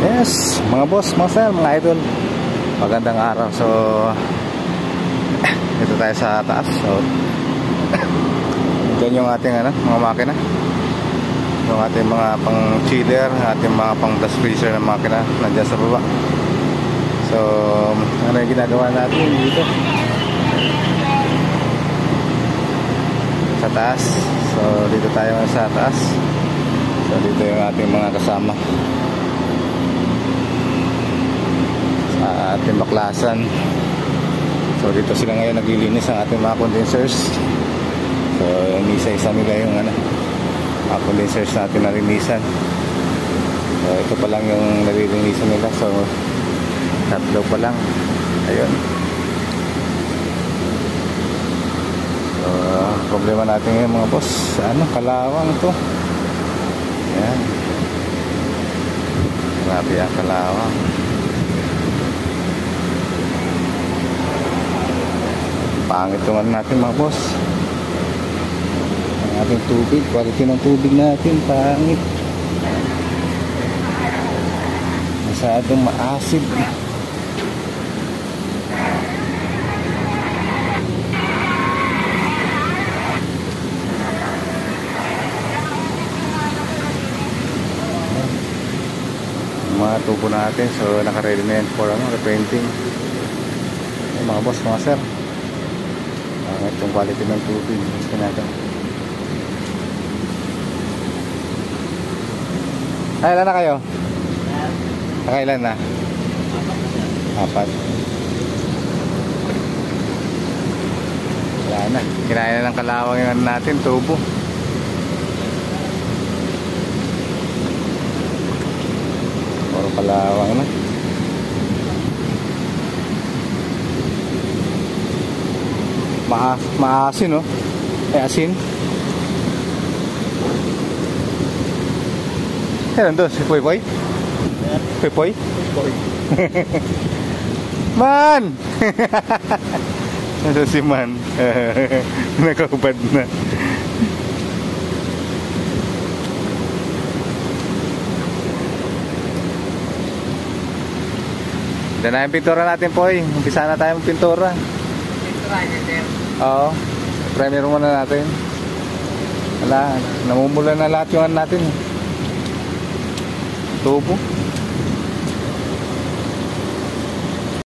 Yes, mga boss, mga sir, mga idol, magandang araw. So ito tayo sa taas. So dyan yung ating mga makina, yung ating mga pang chiller, ating mga pang dust freezer na makina nandyan sa baba. So ano yung ginagawa natin dito sa taas? So dito tayo sa taas. So dito yung ating mga kasama sa ating baklasan. So dito sila ngayon naglilinis ang ating mga condensers. So isa-isa nila yung mga condensers natin narinisan. So ito pa lang yung narinisan nila. So tatlo pa lang. Ayun. So problema natin ngayon mga boss, kalawang to. Ayan. Grabe ang kalawang. Pangit yung natin mga boss. Ang ating tubig, quality ng tubig natin pangit. Masyadong maasid. Mga tubo natin, so naka-ready na yan for repainting. Mga boss, mga sir, itong quality ng tubig gusto natin. Ilan na kayo? Nakailan na? 4. Wala na, kinain na ng kalawang yung natin, tubo. Puro kalawang na. Maasin, no? Asin. Kailan doon? Si Poy Poy? Poy Poy? Man! Ito si Man. Nakaubad na. Diyan na yung pintura natin, Poy. Umpisa na tayo magpintura. Pintura, sir. Oo, primer muna natin. Wala, namumula na lahat yung natin. Tubo.